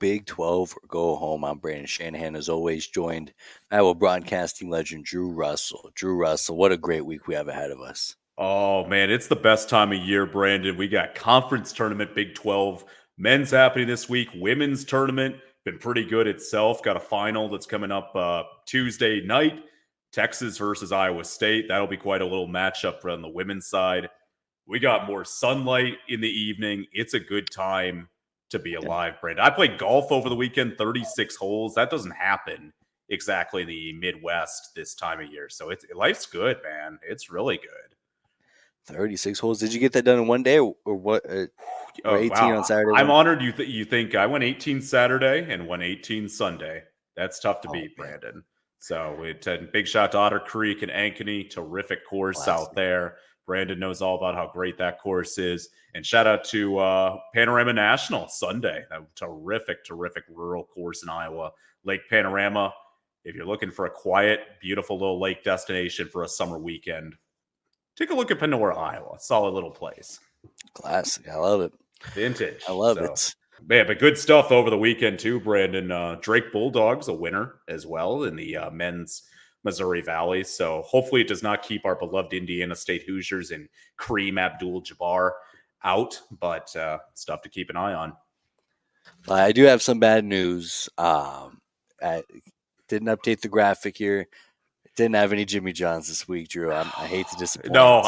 Big 12 or go home. I'm Brandon Shanahan, as always, joined by Iowa broadcasting legend Drew Russell. Drew Russell, what a great week we have ahead of us. Oh, man, it's the best time of year, Brandon. We got conference tournament, Big 12. Men's happening this week. Women's tournament, been pretty good itself. Got a final that's coming up Tuesday night. Texas versus Iowa State. That'll be quite a little matchup on the women's side. We got more sunlight in the evening. It's a good time to be alive, Brandon. I played golf over the weekend, 36 holes. That doesn't happen exactly in the Midwest this time of year. So life's good, man. It's really good. 36 holes. Did you get that done in one day or what? 18 wow. on Saturday? I'm honored you think I went 18 Saturday and went 18 Sunday. That's tough to beat, man. Brandon. So big shout to Otter Creek and Ankeny. Terrific course out there. Brandon knows all about how great that course is. And shout out to Panorama National Sunday. A terrific rural course in Iowa. Lake Panorama. If you're looking for a quiet, beautiful little lake destination for a summer weekend, take a look at Panora, Iowa. Solid little place. Classic. I love it. Vintage. I love it. Man, but good stuff over the weekend too, Brandon. Drake Bulldogs, a winner as well in the men's Missouri Valley. So hopefully it does not keep our beloved Indiana State Hoosiers and Kareem Abdul-Jabbar out, but stuff to keep an eye on. I do have some bad news. I didn't update the graphic here. Didn't have any Jimmy Johns this week, Drew. I hate to disappoint. No.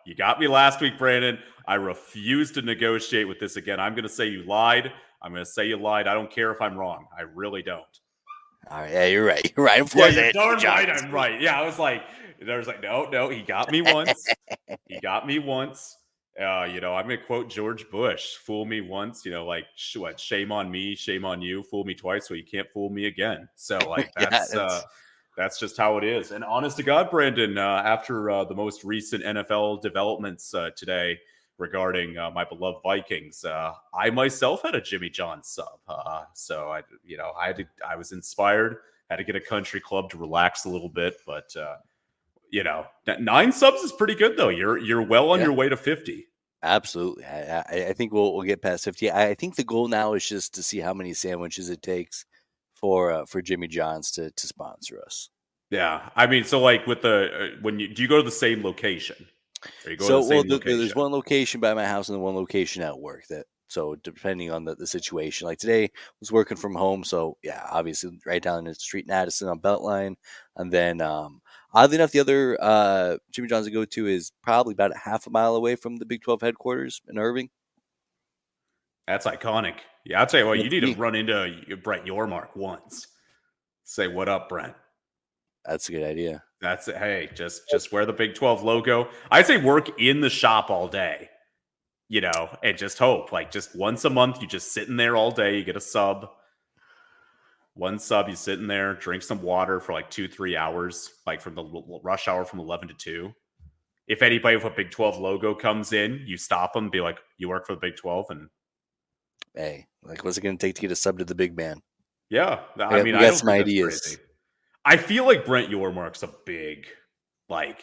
You got me last week, Brandon. I refuse to negotiate with this again. I'm going to say you lied. I don't care if I'm wrong. I really don't. All right. Yeah, you're right. You're right. Yeah, you're darn right. I'm right. Yeah, I was like, no. He got me once. I'm going to quote George Bush. Fool me once, shame on me, shame on you. Fool me twice, so you can't fool me again. So that's just how it is. And honest to God, Brandon, after the most recent NFL developments today regarding my beloved Vikings, I myself had a Jimmy John sub. So I was inspired, had to get a country club to relax a little bit, but 9 subs is pretty good though. You're well on your way to 50. Absolutely. I think we'll get past 50. I think the goal now is just to see how many sandwiches it takes for Jimmy John's to sponsor us. Yeah, I mean, so like with the do you go to the same location? There's one location by my house and then one location at work. So depending on the situation, like today I was working from home, so yeah, obviously right down the street in Addison on Beltline, and then oddly enough, the other Jimmy John's to go to is probably about a half a mile away from the Big 12 headquarters in Irving. That's iconic. Yeah, I'll tell you what, you need to run into Brent Yormark once. Say, what up, Brent? That's a good idea. That's it. Hey, just wear the Big 12 logo. I say work in the shop all day, and just hope. Like just once a month, you just sit in there all day. You get a sub. One sub, you sit in there, drink some water for like 2-3 hours, like from the rush hour from 11 to 2. If anybody with a Big 12 logo comes in, you stop them, be like, you work for the Big 12? And hey, like what's it going to take to get a sub to the big man? Yeah. I mean, I got some ideas. I feel like Brent Yormark's a big, like,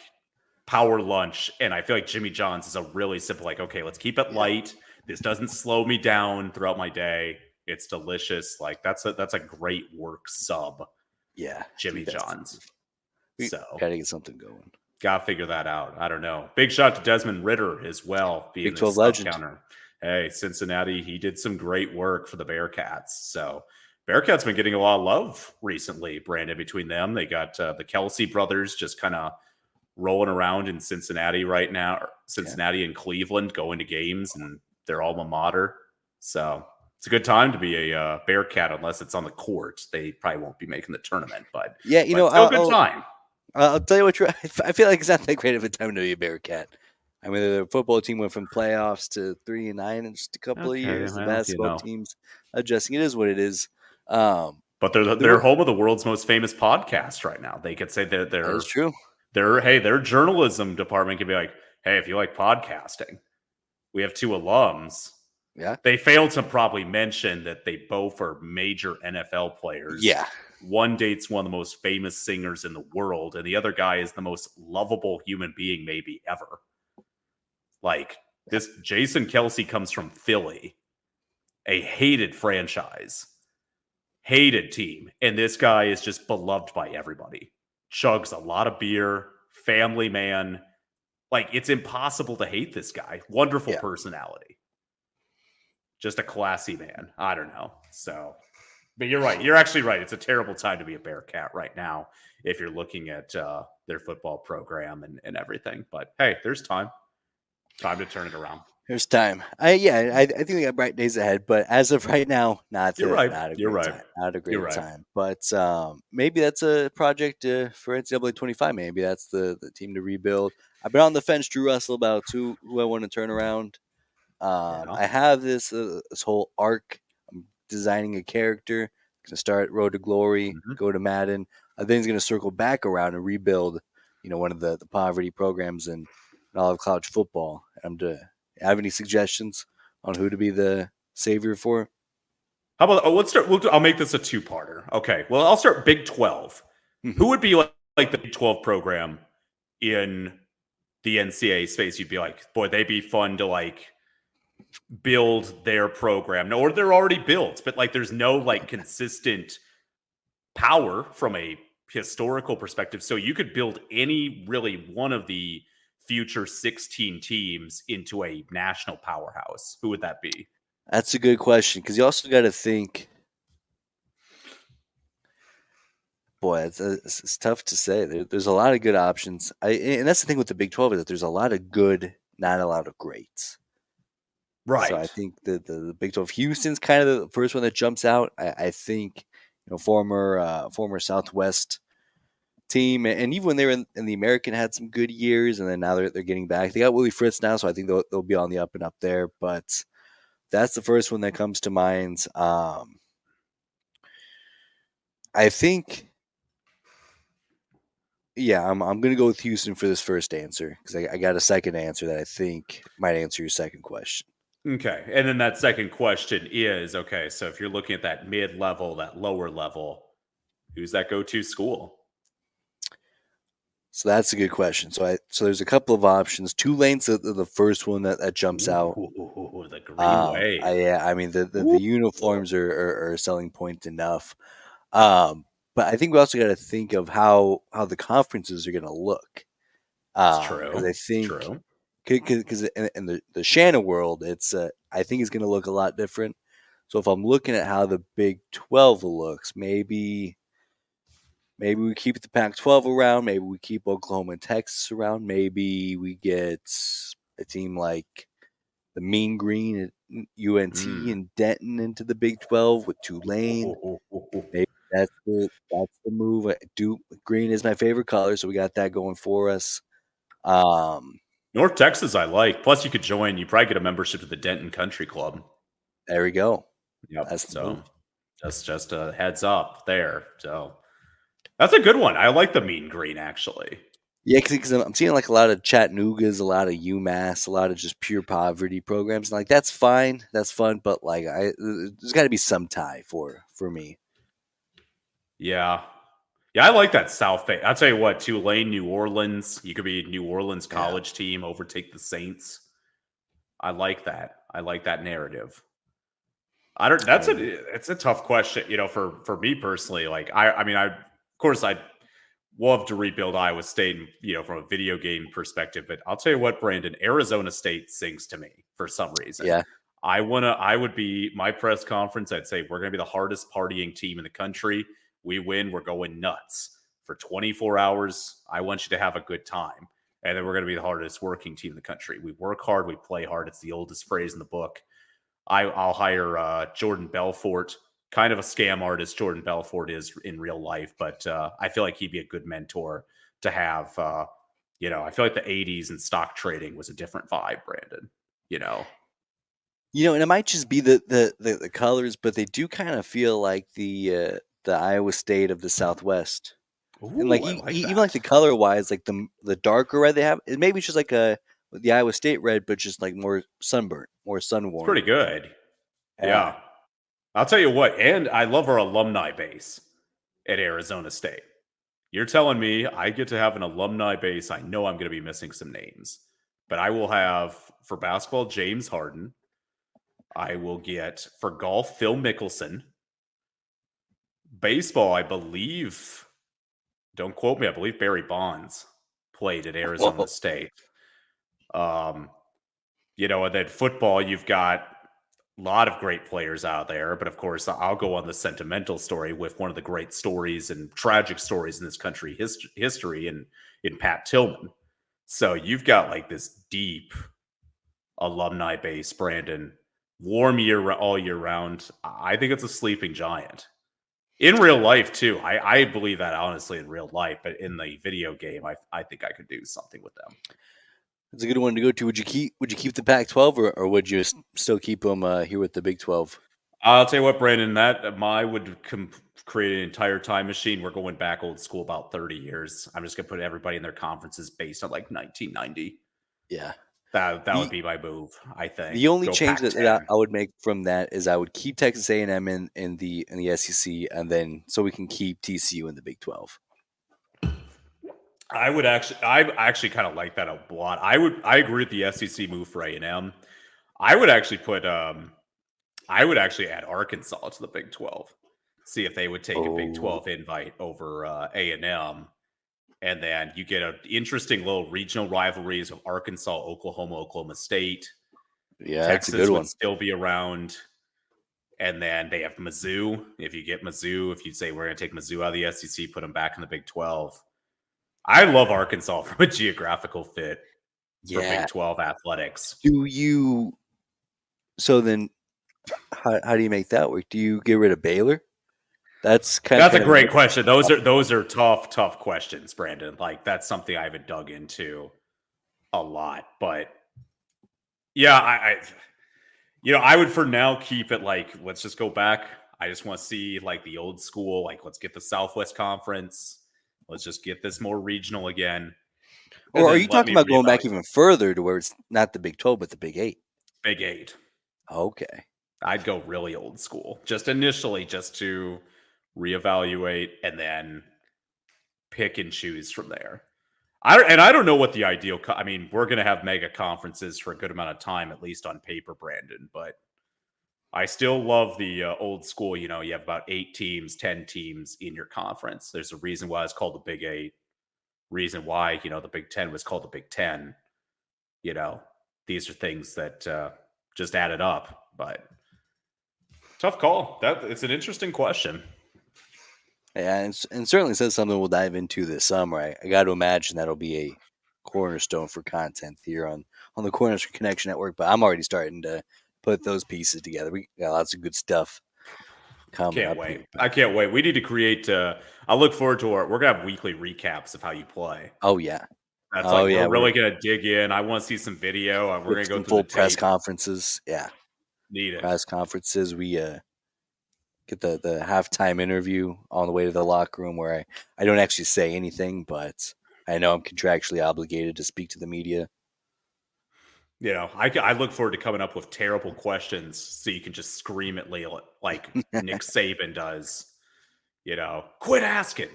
power lunch, and I feel like Jimmy John's is a really simple, like, okay, let's keep it light. This doesn't slow me down throughout my day. It's delicious. Like that's a great work sub. Yeah, Jimmy John's. So gotta get something going. Gotta figure that out. I don't know. Big shout to Desmond Ritter as well, being Big 12 legend. Counter. Hey, Cincinnati, he did some great work for the Bearcats. So Bearcats been getting a lot of love recently, Brandon, between them. They got the Kelsey brothers just kind of rolling around in Cincinnati right now. Cincinnati and Cleveland going to games and their alma mater. So it's a good time to be a Bearcat, unless it's on the court. They probably won't be making the tournament, but yeah, still a good time. I'll tell you what, I feel like it's not that great of a time to be a Bearcat. I mean, the football team went from playoffs to 3-9 in just a couple of years. The basketball team's adjusting. It is what it is. But they're home of the world's most famous podcast right now. They could say that that is true. Their journalism department could be like, hey, if you like podcasting, we have 2 alums. Yeah. They failed to probably mention that they both are major NFL players. Yeah. One dates one of the most famous singers in the world, and the other guy is the most lovable human being maybe ever. Like, This Jason Kelsey comes from Philly, a hated franchise, hated team. And this guy is just beloved by everybody. Chugs a lot of beer, family man. Like, it's impossible to hate this guy. Wonderful personality. Just a classy man. I don't know. So, but you're right. You're actually right. It's a terrible time to be a Bearcat right now if you're looking at their football program and everything. But hey, there's time. Time to turn it around. There's time. I think we got bright days ahead, but as of right now, not a great time. Not a great time. But maybe that's a project for NCAA 25. Maybe that's the team to rebuild. I've been on the fence, Drew Russell, about who I want to turn around. I have this whole arc. I'm designing a character. Going to start Road to Glory, go to Madden. I think he's going to circle back around and rebuild, one of the poverty programs in all of college football. I'm to have any suggestions on who to be the savior for? How about let's start? I'll make this a two-parter. Okay. Well, I'll start Big 12. Who would be like the Big 12 program in the NCAA space? You'd be like, boy, they'd be fun to like build their program. Or they're already built, but like there's no like consistent power from a historical perspective. So you could build any really one of the future 16 teams into a national powerhouse. Who would that be? That's a good question, because you also got to think, boy, it's tough to say. There's a lot of good options. And that's the thing with the Big 12 is that there's a lot of good, not a lot of greats. Right. So I think the Big 12, Houston's kind of the first one that jumps out. I think, former Southwest team, and even when they were in the American, had some good years, and then now they're getting back. They got Willie Fritz now, so I think they'll be on the up and up there. But that's the first one that comes to mind. I think, I'm going to go with Houston for this first answer, because I got a second answer that I think might answer your second question. Okay, and then that second question is, okay, so if you're looking at that mid-level, that lower level, who's that go-to school? So that's a good question. So there's a couple of options. Tulane's the first one that jumps out. The Green Wave. I mean the uniforms are a selling point enough. But I think we also got to think of how the conferences are going to look. That's true. Because I think because in the Shannon world, it's I think it's going to look a lot different. So if I'm looking at how the Big 12 looks, maybe we keep the Pac-12 around. Maybe we keep Oklahoma and Texas around. Maybe we get a team like the Mean Green at UNT and Denton into the Big 12 with Tulane. Maybe that's the move. Green is my favorite color, so we got that going for us. North Texas, I like. Plus, you could join. You probably get a membership to the Denton Country Club. There we go. Yep. That's the move. Just a heads up there. So that's a good one. I like the Mean Green, actually. Yeah, because I'm seeing like a lot of Chattanoogas, a lot of UMass, a lot of just pure poverty programs. And like that's fine, that's fun, but like there's got to be some tie for me. Yeah, I like that South Bay. I'll tell you what, Tulane, New Orleans. You could be a New Orleans college team, overtake the Saints. I like that. I like that narrative. It's a tough question, for me personally. Like of course I'd love to rebuild Iowa State, from a video game perspective, but I'll tell you what, Brandon, Arizona State sings to me for some reason. Yeah. I would be my press conference. I'd say we're going to be the hardest partying team in the country. We win, we're going nuts for 24 hours. I want you to have a good time. And then we're going to be the hardest working team in the country. We work hard, we play hard. It's the oldest phrase in the book. I'll hire Jordan Belfort, kind of a scam artist Jordan Belfort is in real life, but I feel like he'd be a good mentor to have. I feel like the 80s and stock trading was a different vibe, Brandon. And it might just be the colors, but they do kind of feel like the Iowa State of the Southwest. Ooh, and like, even like the color wise, like the darker red they have, it maybe it's just like the Iowa State red, but just like more sunburnt, more sun warm. Pretty good. Yeah. I'll tell you what, and I love our alumni base at Arizona State. You're telling me I get to have an alumni base. I know I'm going to be missing some names, but I will have For basketball, James Harden. I will get, for golf, Phil Mickelson. Baseball, I believe, don't quote me, I believe Barry Bonds played at Arizona State. And then football, you've got a lot of great players out there, but of course, I'll go on the sentimental story with one of the great stories and tragic stories in this country history in Pat Tillman. So you've got like this deep alumni base, Brandon, warm year all year round. I think it's a sleeping giant. In real life, too. I believe that, honestly, in real life. But in the video game, I think I could do something with them. It's a good one to go to. Would you keep the Pac-12 or would you still keep them here with the Big 12? I'll tell you what, Brandon, that would create an entire time machine. We're going back old school about 30 years. I'm just going to put everybody in their conferences based on like 1990. Yeah. That would be my move, I think. The only change that I would make from that is I would keep Texas A&M in the SEC, and then so we can keep TCU in the Big 12. I actually kind of like that a lot. I agree with the SEC move for A&M. I would actually add Arkansas to the Big 12. See if they would take a Big 12 invite over A&M. And then you get an interesting little regional rivalries of Arkansas, Oklahoma, Oklahoma State. Yeah, Texas that's a good one. would still be around. And then they have Mizzou. If you get Mizzou, if you say we're going to take Mizzou out of the SEC, put them back in the Big 12. I love Arkansas from a geographical fit for Big 12 athletics. So then how do you make that work? Do you get rid of Baylor? That's a great question. Those are tough questions, Brandon. Like, that's something I haven't dug into a lot. But yeah, I would for now keep it like, let's just go back. I just want to see like the old school, like let's get the Southwest Conference. Let's just get this more regional again. Or are you talking about going back even further to where it's not the Big 12, but the Big 8? Big 8. Okay. I'd go really old school, just initially, just to reevaluate and then pick and choose from there. I don't know what the ideal. I mean, we're going to have mega conferences for a good amount of time, at least on paper, Brandon. But I still love the old school. You have about 8 teams, 10 teams in your conference. There's a reason why it's called the Big 8. Reason why the Big 10 was called the Big 10. These are things that just added up. But tough call. It's an interesting question. Yeah, and certainly says something we'll dive into this summer. I got to imagine that'll be a cornerstone for content here on the Corners Connection Network. But I'm already starting to put those pieces together. We got lots of good stuff coming up here. I can't wait. We need to create. I look forward to we're gonna have weekly recaps of how you play. Oh yeah, that's we're really gonna dig in. I want to see some video. We're gonna go through full press conferences. Yeah, need it. Press conferences. We get the halftime interview on the way to the locker room where I don't actually say anything, but I know I'm contractually obligated to speak to the media. I look forward to coming up with terrible questions so you can just scream at Leila like Nick Saban does. Quit asking.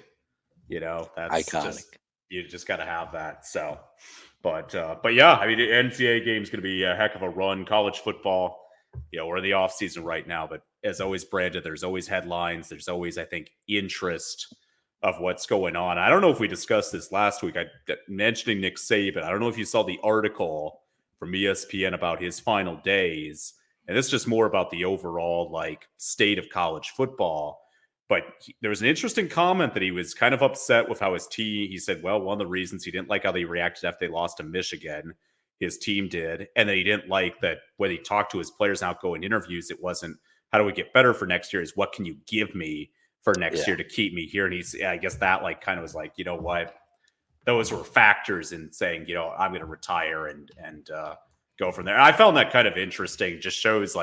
That's iconic. You just got to have that. So, but yeah, I mean, the NCAA game is going to be a heck of a run. College football, we're in the off season right now, but as always, Brandon, there's always headlines. There's always, I think, interest of what's going on. I don't know if we discussed this last week. I mentioning Nick Saban. I don't know if you saw the article from ESPN about his final days. And it's just more about the overall state of college football. But there was an interesting comment that he was kind of upset with how his team, he said, well, one of the reasons he didn't like how they reacted after they lost to Michigan, his team did. And then he didn't like that when he talked to his players in outgoing interviews, it wasn't, how do we get better for next year? Is what can you give me for next year to keep me here? And I guess that kind of was like, you know what? Those were factors in saying, I'm going to retire and go from there. And I found that kind of interesting. It just shows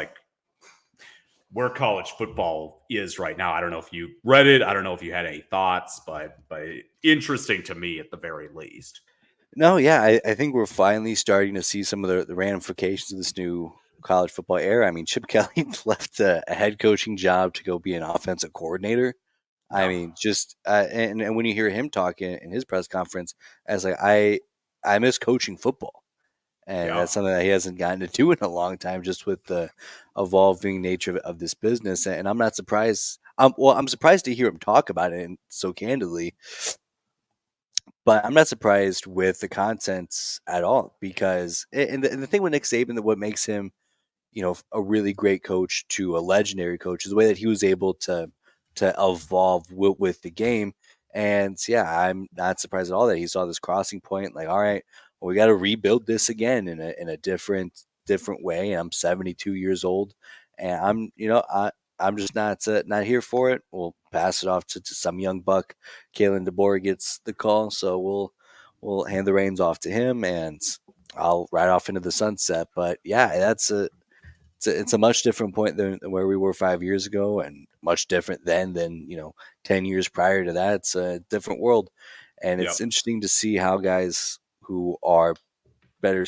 where college football is right now. I don't know if you read it. I don't know if you had any thoughts, but interesting to me at the very least. No, yeah, I think we're finally starting to see some of the ramifications of this new college football era. I mean, Chip Kelly left a head coaching job to go be an offensive coordinator. No. I mean, just and when you hear him talking in his press conference, as I miss coaching football, And Yeah. that's something that he hasn't gotten to do in a long time, just with the evolving nature of this business. And I'm not surprised. I'm surprised to hear him talk about it and so candidly, but I'm not surprised with the contents at all because, and the thing with Nick Saban, that what makes him, a really great coach to a legendary coach is the way that he was able to evolve with the game. And yeah, I'm not surprised at all that he saw this crossing point. Like, all right, well, we got to rebuild this again in a different way. I'm 72 years old, and I'm just not here for it. We'll pass it off to some young buck. Kalen DeBoer gets the call, so we'll hand the reins off to him, and I'll ride off into the sunset. But yeah, it's a much different point than where we were 5 years ago, and much different then than 10 years prior to that. It's a different world, and Yep. it's interesting to see how guys who are better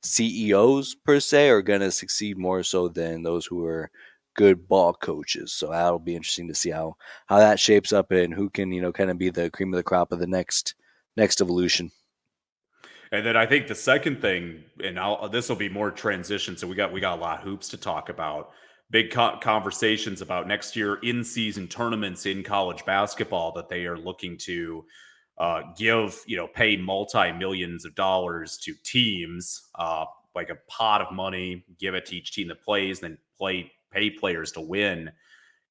CEOs per se are going to succeed more so than those who are good ball coaches. So that'll be interesting to see how that shapes up and who can kind of be the cream of the crop of the next evolution. And then I think the second thing, and this will be more transition. So we got a lot of hoops to talk about. Big conversations about next year in season tournaments in college basketball that they are looking to pay multi-millions of dollars to teams, like a pot of money, give it to each team that plays, then pay players to win.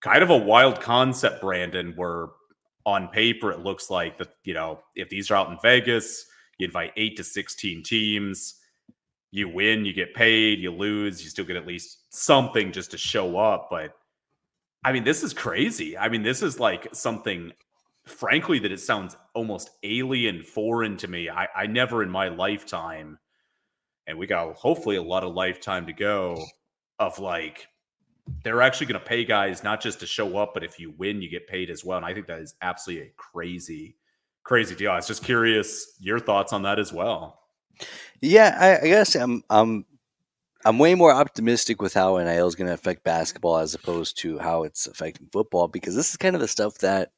Kind of a wild concept, Brandon, where on paper it looks like that, if these are out in Vegas, you invite 8 to 16 teams, you win, you get paid, you lose, you still get at least something just to show up. But I mean, this is crazy. I mean, this is like something, frankly, that it sounds almost alien, foreign to me. I never in my lifetime, and we got hopefully a lot of lifetime to go, of like, they're actually going to pay guys not just to show up, but if you win, you get paid as well. And I think that is absolutely a crazy, crazy deal. I was just curious your thoughts on that as well. Yeah, I guess I'm way more optimistic with how NIL is going to affect basketball as opposed to how it's affecting football, because this is kind of the stuff that,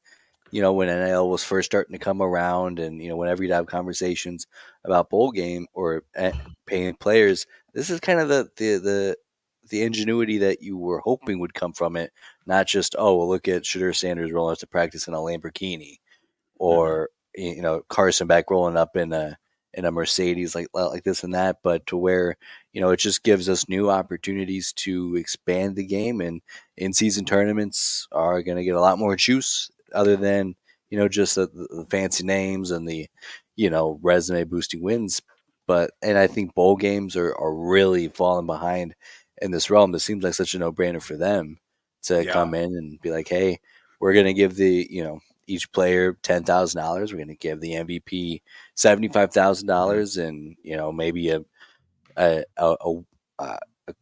when NIL was first starting to come around, and, whenever you'd have conversations about bowl game or paying players, this is kind of the ingenuity that you were hoping would come from it, not just, oh, well, look at Shadur Sanders rolling up to practice in a Lamborghini, Mm-hmm. or Carson Beck rolling up in a Mercedes, like this and that, but to where it just gives us new opportunities to expand the game, and in season tournaments are going to get a lot more juice other than just the fancy names and the resume boosting wins. And I think bowl games are really falling behind in this realm. This seems like such a no-brainer for them to Yeah. come in and be like, hey, we're going to give the each player $10,000. We're going to give the MVP Mm-hmm. $75,000, and maybe a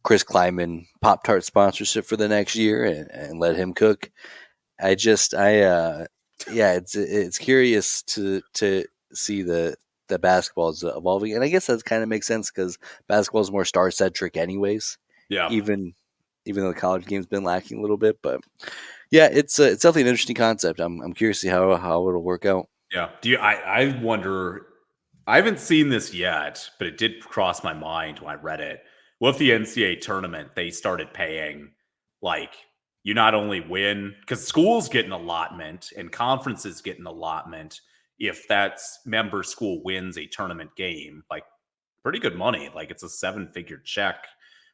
Chris Kleiman Pop Tart sponsorship for the next year, and let him cook. Yeah, it's curious to see the basketball is evolving, and I guess that kind of makes sense because basketball is more star centric, anyways. Yeah. Even though the college game's been lacking a little bit, but yeah, it's definitely an interesting concept. I'm curious to see how it'll work out. Yeah. I wonder, I haven't seen this yet, but it did cross my mind when I read it. What if the NCAA tournament, they started paying, like, you not only win, because schools get an allotment and conferences get an allotment if that member school wins a tournament game, like pretty good money. Like it's a 7-figure check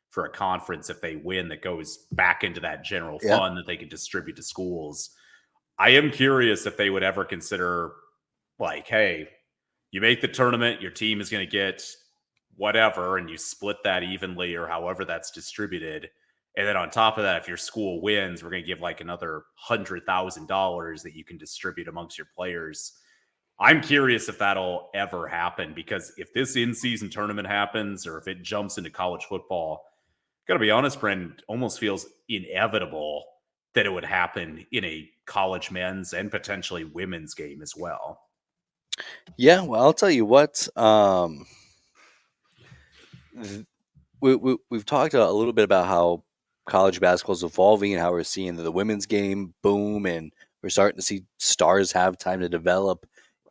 for a conference if they win, that goes back into that general Yeah. fund that they can distribute to schools. I am curious if they would ever consider, like, hey, you make the tournament, your team is going to get whatever, and you split that evenly or however that's distributed. And then on top of that, if your school wins, we're going to give like another $100,000 that you can distribute amongst your players. I'm curious if that'll ever happen, because if this in-season tournament happens or if it jumps into college football, gotta be honest, Brendan, almost feels inevitable that it would happen in a college men's and potentially women's game as well. Yeah, well, I'll tell you what. We've talked a little bit about how college basketball is evolving and how we're seeing the women's game boom, and we're starting to see stars have time to develop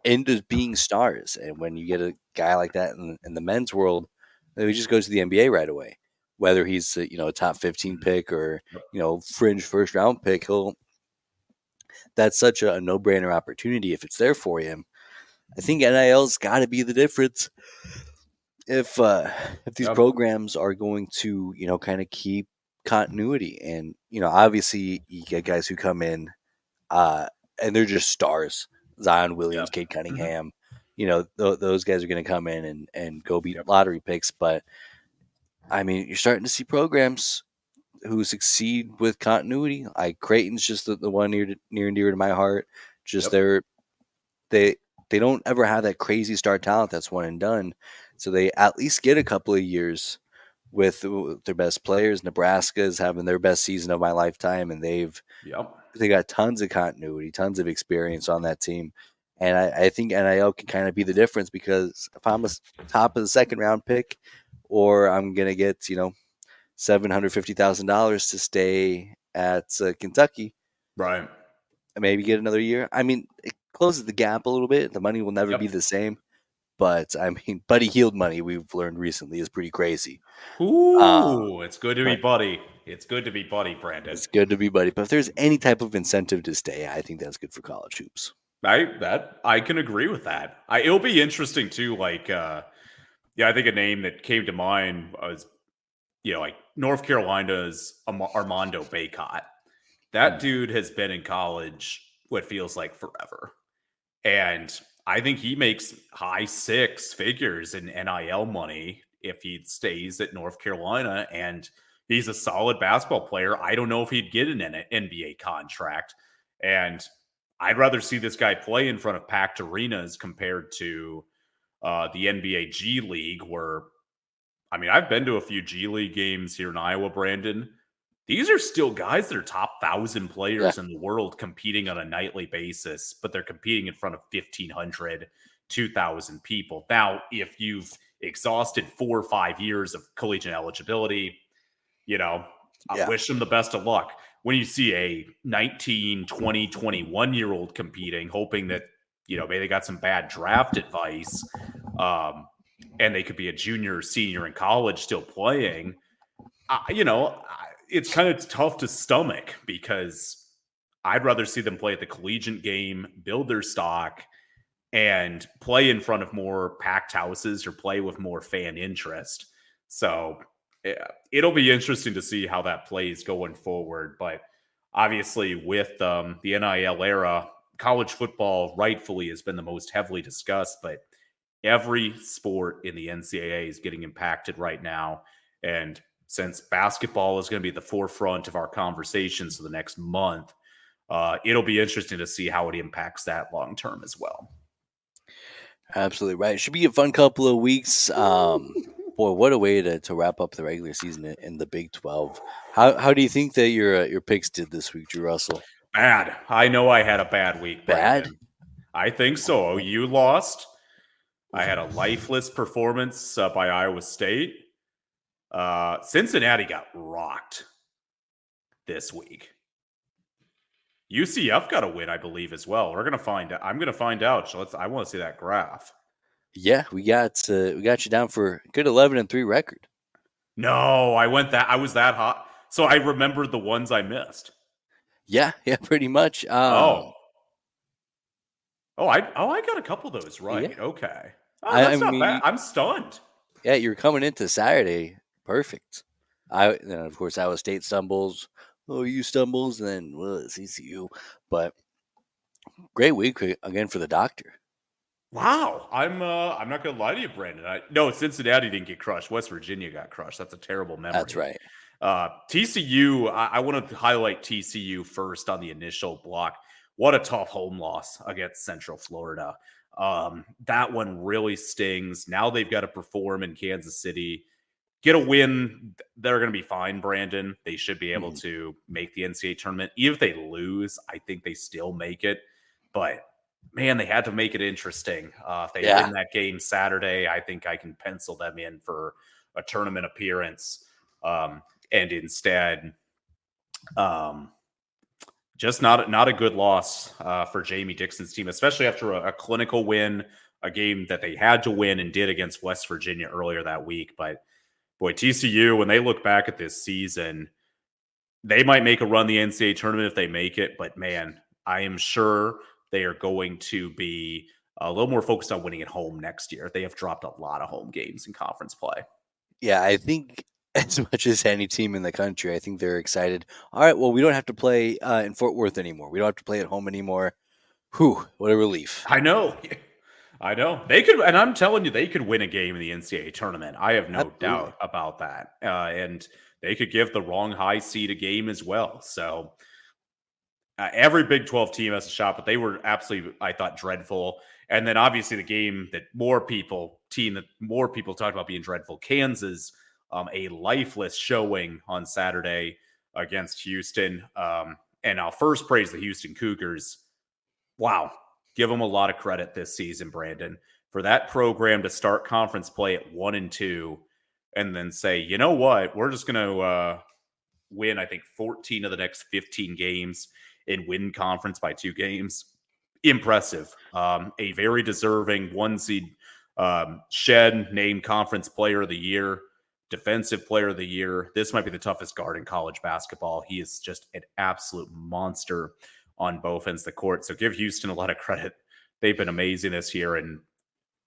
into being stars. And when you get a guy like that in the men's world, he just goes to the NBA right away. Whether he's a top 15 pick or fringe first round pick, that's such a no brainer opportunity if it's there for him. I think NIL's got to be the difference if these programs are going to kind of keep continuity. And obviously you get guys who come in and they're just stars. Zion Williams, Cade Cunningham, those guys are going to come in and go beat lottery picks. But I mean, you're starting to see programs who succeed with continuity. Like Creighton's just the one near and dear to my heart. Just they don't ever have that crazy star talent that's one and done. So they at least get a couple of years with their best players. Nebraska is having their best season of my lifetime, and they got tons of continuity, tons of experience on that team. And I think NIL can kind of be the difference, because if I'm a top of the second round pick, or I'm going to get, $750,000 to stay at Kentucky, right? Maybe get another year. I mean, it closes the gap a little bit. The money will never be the same. But, I mean, Buddy Hield money, we've learned recently, is pretty crazy. Ooh, it's good to be Buddy. It's good to be Buddy, Brandon. It's good to be Buddy. But if there's any type of incentive to stay, I think that's good for college hoops. I can agree with that. It'll be interesting, too. Like, I think a name that came to mind was, like North Carolina's Armando Bacot. That dude has been in college what feels like forever. And I think he makes high six figures in NIL money if he stays at North Carolina, and he's a solid basketball player. I don't know if he'd get an NBA contract. And I'd rather see this guy play in front of packed arenas compared to the NBA G League, where, I mean, I've been to a few G League games here in Iowa, Brandon. These are still guys that are top 1,000 players in the world competing on a nightly basis, but they're competing in front of 1,500, 2,000 people. Now, if you've exhausted 4 or 5 years of collegiate eligibility, I wish them the best of luck. When you see a 19, 20, 21-year-old competing, hoping that, maybe they got some bad draft advice, and they could be a junior or senior in college still playing, it's kind of tough to stomach, because I'd rather see them play at the collegiate game, build their stock, and play in front of more packed houses or play with more fan interest. So it'll be interesting to see how that plays going forward. But obviously with the NIL era, college football rightfully has been the most heavily discussed, but every sport in the NCAA is getting impacted right now. And since basketball is going to be at the forefront of our conversations for the next month, it'll be interesting to see how it impacts that long term as well. Absolutely right. It should be a fun couple of weeks. Boy, what a way to wrap up the regular season in the Big 12. How do you think that your picks did this week, Drew Russell? Bad. I know I had a bad week, Brandon. Bad? I think so. You lost. I had a lifeless performance by Iowa State. Cincinnati got rocked this week. UCF got a win, I believe, as well. We're gonna find out. I'm gonna find out. So I want to see that graph. Yeah, we got you down for a good 11-3 record. No, I was that hot. So I remembered the ones I missed. Yeah, pretty much. I got a couple of those right. Yeah. Okay. Oh, that's not bad. I'm stunned. Yeah, you're coming into Saturday perfect. Then of course Iowa State stumbles. Oh, you stumbles, and then it's ECU. But great week again for the doctor. Wow, I'm not gonna lie to you, Brandon. No, Cincinnati didn't get crushed. West Virginia got crushed. That's a terrible memory. That's right. TCU. I want to highlight TCU first on the initial block. What a tough home loss against Central Florida. That one really stings. Now they've got to perform in Kansas City. Get a win, they're going to be fine, Brandon. They should be able to make the NCAA tournament. Even if they lose, I think they still make it. But, man, they had to make it interesting. If they win that game Saturday, I think I can pencil them in for a tournament appearance. And instead, just not a good loss for Jamie Dixon's team, especially after a clinical win a game that they had to win and did against West Virginia earlier that week. But boy, TCU, when they look back at this season, they might make a run the NCAA tournament if they make it. But man, I am sure they are going to be a little more focused on winning at home next year. They have dropped a lot of home games in conference play. Yeah, I think as much as any team in the country, I think they're excited. All right, well, we don't have to play in Fort Worth anymore. We don't have to play at home anymore. Whew, what a relief. I know. I know. They could, and I'm telling you, they could win a game in the NCAA tournament. I have no doubt about that. And they could give the wrong high seed a game as well. So every Big 12 team has a shot, but they were absolutely, I thought, dreadful. And then obviously the game that more people talked about being dreadful, Kansas, a lifeless showing on Saturday against Houston. And I'll first praise the Houston Cougars. Wow. Give them a lot of credit this season, Brandon, for that program to start conference play at 1-2 and then say, you know what, we're just going to win, I think, 14 of the next 15 games and win conference by 2 games. Impressive. A very deserving 1 seed. Shed named Conference Player of the Year, Defensive Player of the Year. This might be the toughest guard in college basketball. He is just an absolute monster on both ends of the court. So give Houston a lot of credit. They've been amazing this year, and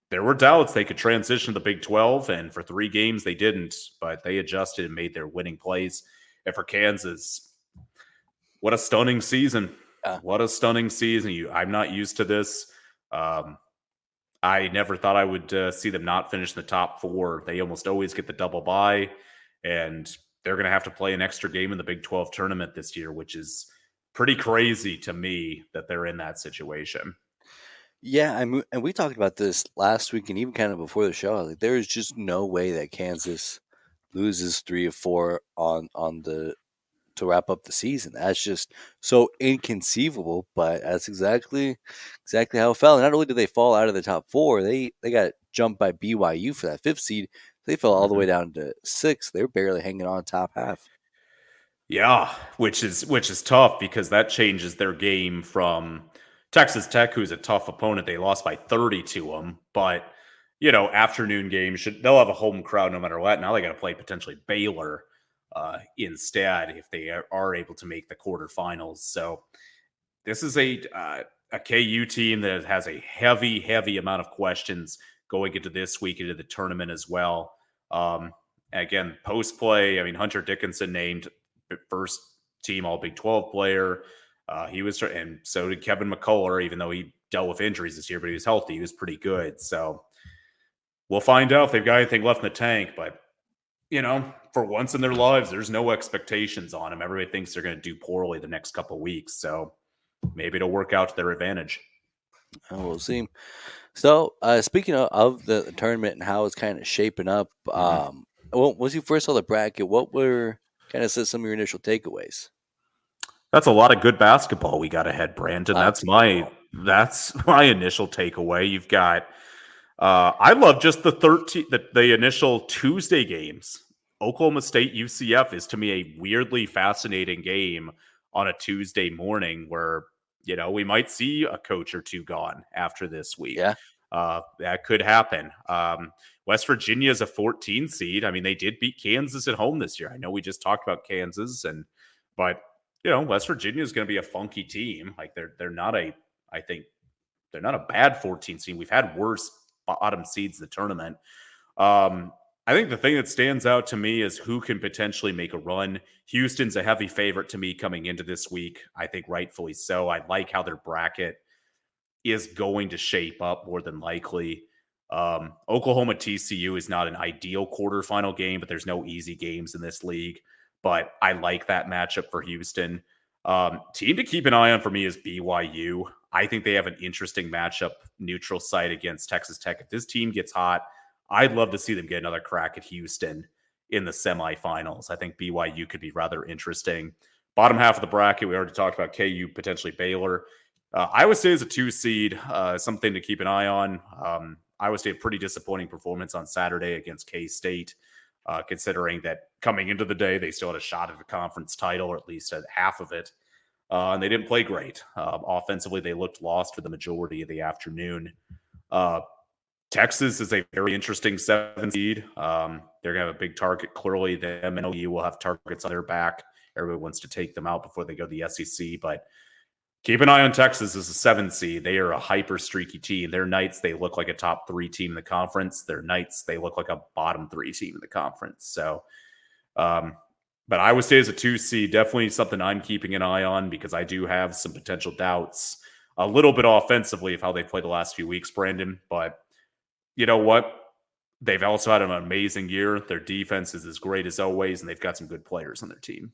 there were doubts they could transition to the Big 12, and for 3 games they didn't, but they adjusted and made their winning plays. And for Kansas, what a stunning season. What a stunning season. I'm not used to this. I never thought I would see them not finish in the top 4. They almost always get the double bye, and they're going to have to play an extra game in the Big 12 tournament this year, which is pretty crazy to me that they're in that situation. Yeah, and we talked about this last week and even kind of before the show. Like, there is just no way that Kansas loses 3 or 4 to wrap up the season. That's just so inconceivable, but that's exactly how it fell. And not only did they fall out of the top 4, they got jumped by BYU for that 5th seed. They fell all the way down to 6th. They were barely hanging on top half. Yeah, which is tough because that changes their game from Texas Tech, who's a tough opponent. They lost by 30 to them, but afternoon games they'll have a home crowd no matter what. Now they got to play potentially Baylor instead if they are able to make the quarterfinals. So this is a KU team that has a heavy amount of questions going into this week into the tournament as well. Again, post play, I mean, Hunter Dickinson named first team All Big 12 player. He was, and so did Kevin McCullough, even though he dealt with injuries this year, but he was healthy. He was pretty good. So we'll find out if they've got anything left in the tank. But, for once in their lives, there's no expectations on them. Everybody thinks they're going to do poorly the next couple of weeks. So maybe it'll work out to their advantage. We'll see. So speaking of the tournament and how it's kind of shaping up, once you first saw the bracket, what were kind of some of your initial takeaways? That's a lot of good basketball we got ahead, Brandon. That's my initial takeaway. You've got I love just the initial Tuesday games. Oklahoma State UCF is to me a weirdly fascinating game on a Tuesday morning where we might see a coach or 2 gone after this week. Yeah. That could happen. West Virginia is a 14 seed. I mean, they did beat Kansas at home this year. I know we just talked about Kansas, but West Virginia is going to be a funky team. Like they're not a bad 14 seed. We've had worse bottom seeds in the tournament. I think the thing that stands out to me is who can potentially make a run. Houston's a heavy favorite to me coming into this week. I think rightfully so. I like how their bracket is going to shape up more than likely. Oklahoma TCU is not an ideal quarterfinal game, but there's no easy games in this league. But I like that matchup for Houston. Team to keep an eye on for me is BYU. I think they have an interesting matchup, neutral site against Texas Tech. If this team gets hot, I'd love to see them get another crack at Houston in the semifinals. I think BYU could be rather interesting. Bottom half of the bracket, we already talked about KU, potentially Baylor. Iowa State is a 2 seed, something to keep an eye on. Iowa State, a pretty disappointing performance on Saturday against K-State, considering that coming into the day, they still had a shot at the conference title, or at least at half of it. And they didn't play great. Offensively, they looked lost for the majority of the afternoon. Texas is a very interesting 7 seed. They're going to have a big target. Clearly, them and OU will have targets on their back. Everybody wants to take them out before they go to the SEC, but keep an eye on Texas as a 7 seed. They are a hyper streaky team. Their nights, they look like a top 3 team in the conference. Their nights, they look like a bottom 3 team in the conference. So, but Iowa State is a 2 seed. Definitely something I'm keeping an eye on because I do have some potential doubts a little bit offensively of how they played the last few weeks, Brandon. But you know what? They've also had an amazing year. Their defense is as great as always, and they've got some good players on their team.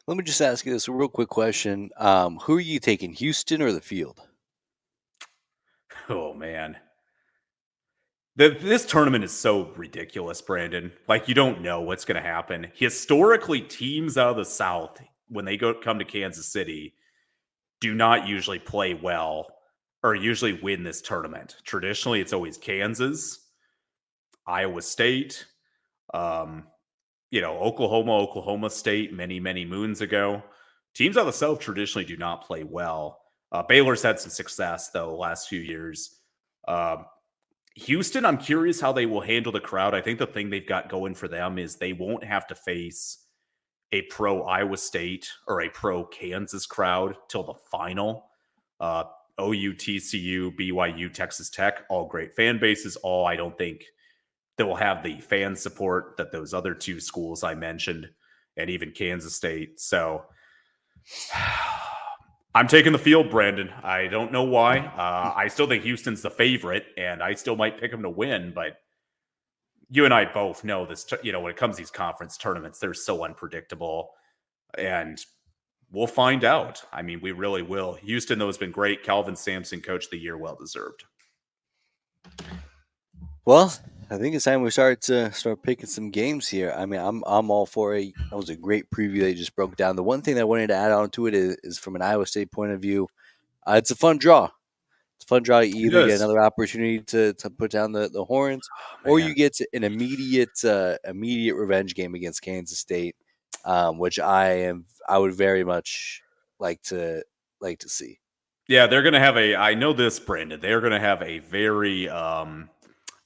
Let me just ask you this real quick question. Who are you taking, Houston or the field? Oh, man. This tournament is so ridiculous, Brandon. Like, you don't know what's going to happen. Historically, teams out of the South, when they come to Kansas City, do not usually play well or usually win this tournament. Traditionally, it's always Kansas, Iowa State, Oklahoma State many, many moons ago. Teams out of the South traditionally do not play well. Baylor's had some success, though, the last few years. Houston, I'm curious how they will handle the crowd. I think the thing they've got going for them is they won't have to face a pro Iowa State or a pro Kansas crowd till the final. OU, TCU, BYU, Texas Tech, all great fan bases. All I don't think they will have the fan support that those other 2 schools I mentioned, and even Kansas State. So I'm taking the field, Brandon. I don't know why. I still think Houston's the favorite, and I still might pick them to win. But you and I both know this. When it comes to these conference tournaments, they're so unpredictable, and we'll find out. I mean, we really will. Houston, though, has been great. Calvin Sampson, coach of the year, well deserved. Well, I think it's time we start picking some games here. I mean, I'm all for it. That was a great preview they just broke down. The one thing that I wanted to add on to it is from an Iowa State point of view, it's a fun draw. It's a fun draw. You either get another opportunity to put down the horns, or you get an immediate revenge game against Kansas State, which I would very much like to see. Yeah, they're going to have I know this, Brandon. They're going to have a very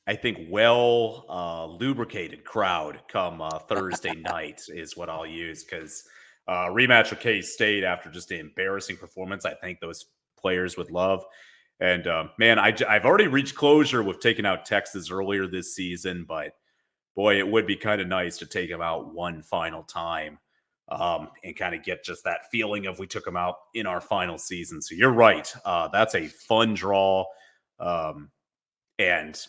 I think lubricated crowd come Thursday night is what I'll use, because rematch with K-State after just an embarrassing performance, I think those players would love. And man, I've already reached closure with taking out Texas earlier this season, but boy, it would be kind of nice to take them out one final time and kind of get just that feeling of we took them out in our final season. So you're right. That's a fun draw. And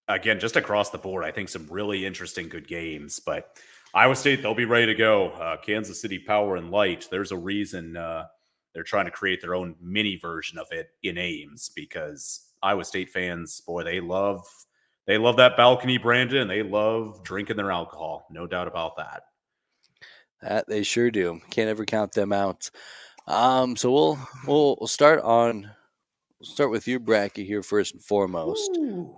again, just across the board, I think some really interesting, good games. But Iowa State, they'll be ready to go. Kansas City Power and Light. There's a reason they're trying to create their own mini version of it in Ames, because Iowa State fans, boy, they love that balcony, Brandon, and they love drinking their alcohol. No doubt about that. That they sure do. Can't ever count them out. So we'll start with your bracket here first and foremost. Ooh.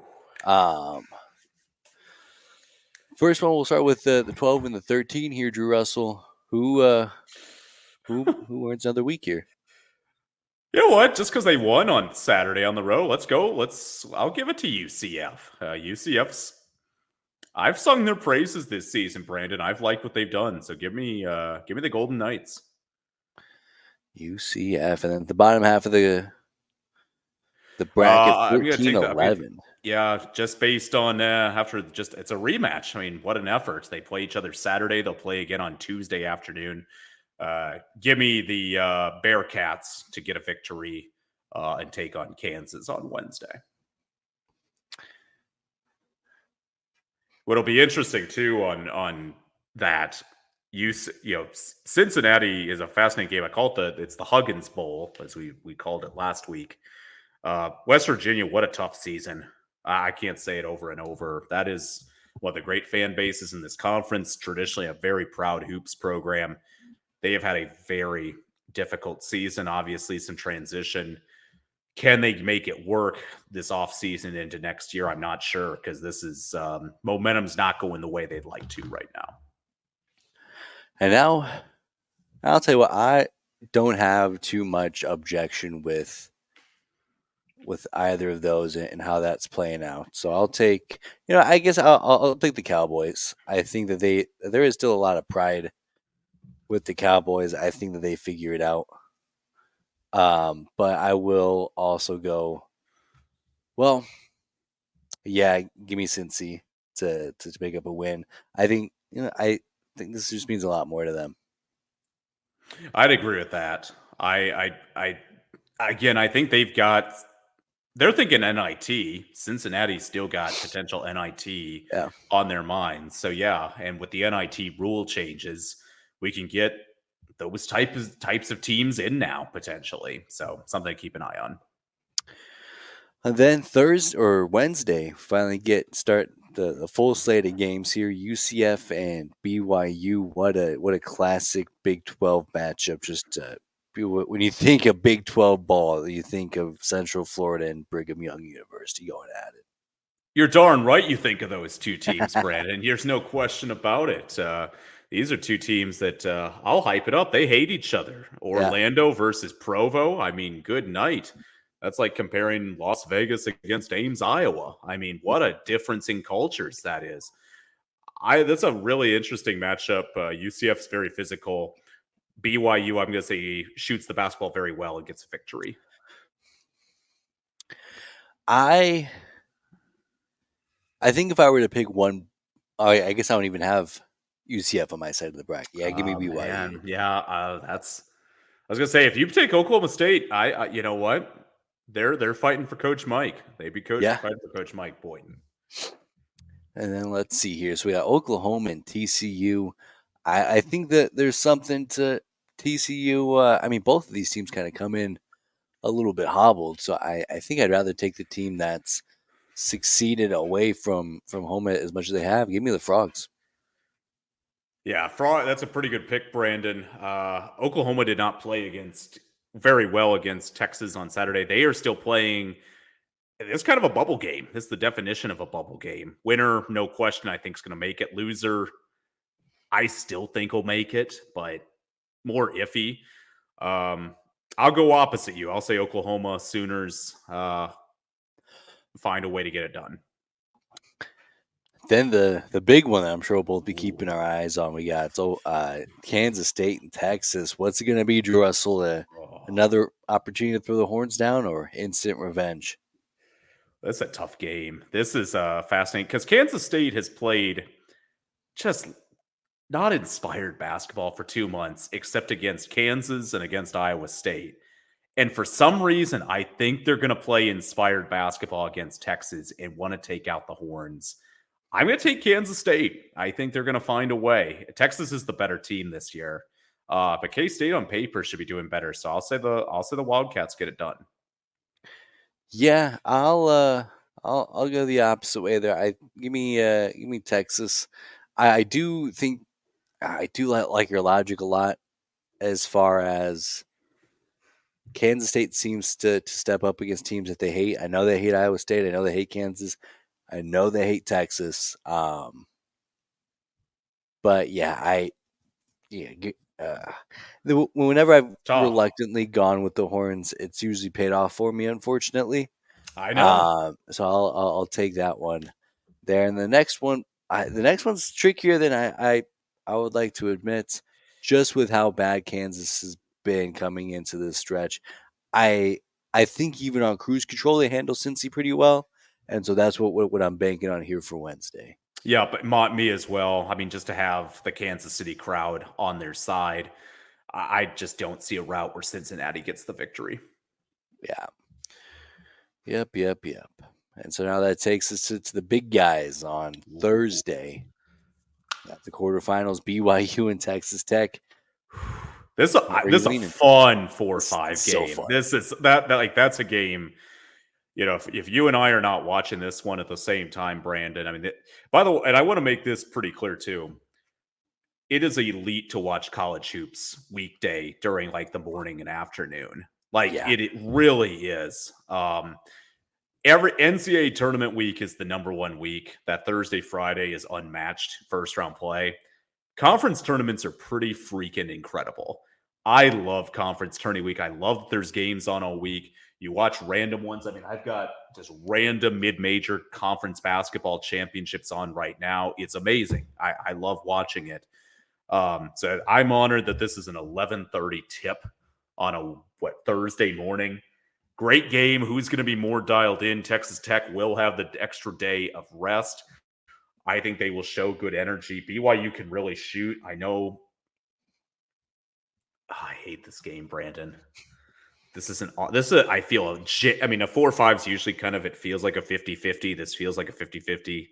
First one, we'll start with the 12 and the 13 here, Drew Russell. Who earns another week here? You know what? Just because they won on Saturday on the road, let's go. I'll give it to UCF. UCF's. I've sung their praises this season, Brandon. I've liked what they've done. So give me the Golden Knights. UCF, and then the bottom half of the bracket, 14-11. Yeah, just based on it's a rematch. I mean, what an effort. They play each other Saturday. They'll play again on Tuesday afternoon. Give me the Bearcats to get a victory and take on Kansas on Wednesday. What'll be interesting too on that, Cincinnati is a fascinating game. I call it it's the Huggins Bowl, as we called it last week. West Virginia, what a tough season. I can't say it over and over. That is one of the great fan bases in this conference. Traditionally, a very proud hoops program. They have had a very difficult season, obviously some transition. Can they make it work this offseason into next year? I'm not sure, because this is momentum's not going the way they'd like to right now. And now, I'll tell you what, I don't have too much objection with with either of those and how that's playing out. So I'll take, I guess I'll take the Cowboys. I think that there is still a lot of pride with the Cowboys. I think that they figure it out. But I will also go, well, yeah, give me Cincy to pick up a win. I think, I think this just means a lot more to them. I'd agree with that. I again, I think they're thinking NIT. Cincinnati's still got potential NIT on their minds. So yeah, and with the NIT rule changes, we can get those types of teams in now potentially. So something to keep an eye on. And then Thursday or Wednesday, finally start the full slate of games here. UCF and BYU. What a classic Big 12 matchup. Just when you think of Big 12 ball, you think of Central Florida and Brigham Young University going at it. You're darn right you think of those two teams, Brandon. There's no question about it. These are two teams that I'll hype it up. They hate each other. Orlando versus Provo. I mean, good night. That's like comparing Las Vegas against Ames, Iowa. I mean, what a difference in cultures that is. That's a really interesting matchup. UCF's very physical. BYU, I'm going to say, shoots the basketball very well and gets a victory. I think if I were to pick one, I guess I don't even have UCF on my side of the bracket. Yeah, give me BYU. Man. Yeah, I was gonna say, if you take Oklahoma State, I you know what? They're fighting for Coach Mike. They'd be fighting for Coach Mike Boynton. And then let's see here. So we got Oklahoma and TCU. I think that there's something to TCU. I mean, both of these teams kind of come in a little bit hobbled. So I think I'd rather take the team that's succeeded away from home as much as they have. Give me the Frogs. Yeah, that's a pretty good pick, Brandon. Oklahoma did not play very well against Texas on Saturday. They are still playing. It's kind of a bubble game. This is the definition of a bubble game. Winner, no question, I think is going to make it. Loser, I still think will make it, but more iffy. I'll go opposite you. I'll say Oklahoma Sooners find a way to get it done. Then the big one that I'm sure we'll both be keeping our eyes on. We got Kansas State and Texas. What's it going to be, Drew Russell? Another opportunity to throw the horns down or instant revenge? That's a tough game. This is fascinating because Kansas State has played just not inspired basketball for 2 months, except against Kansas and against Iowa State. And for some reason, I think they're going to play inspired basketball against Texas and want to take out the horns. I'm going to take Kansas State. I think they're going to find a way. Texas is the better team this year, but K-State on paper should be doing better. So I'll say the Wildcats get it done. Yeah, I'll go the opposite way there. Give me Texas. I do think I do like your logic a lot as far as Kansas State seems to step up against teams that they hate. I know they hate Iowa State. I know they hate Kansas. I know they hate Texas. But yeah, whenever I've reluctantly gone with the horns, it's usually paid off for me, unfortunately. I know. So I'll take that one there. And the next one's trickier than I would like to admit, just with how bad Kansas has been coming into this stretch. I think even on cruise control, they handle Cincy pretty well. And so that's what I'm banking on here for Wednesday. Yeah, but me as well. I mean, just to have the Kansas City crowd on their side, I just don't see a route where Cincinnati gets the victory. Yeah. Yep. And so now that takes us to the big guys on Thursday. Got the quarterfinals, BYU and Texas Tech. This is a fun 4-5 game. So fun. This is that's a game. You know, if you and I are not watching this one at the same time, Brandon, I mean, by the way, and I want to make this pretty clear too. It is elite to watch college hoops weekday during like the morning and afternoon. It really is. Every NCAA tournament week is the number one week. That Thursday, Friday is unmatched first round play. Conference tournaments are pretty freaking incredible. I love conference tourney week. I love that there's games on all week. You watch random ones. I mean, I've got just random mid-major conference basketball championships on right now. It's amazing. I love watching it. So I'm honored that this is an 11:30 tip on a Thursday morning. Great game. Who's going to be more dialed in? Texas Tech will have the extra day of rest. I think they will show good energy. BYU can really shoot. I know. I hate this game, Brandon. This isn't. This is. I feel. A 4-5 is usually kind of. It feels like a 50-50. This feels like a 50-50.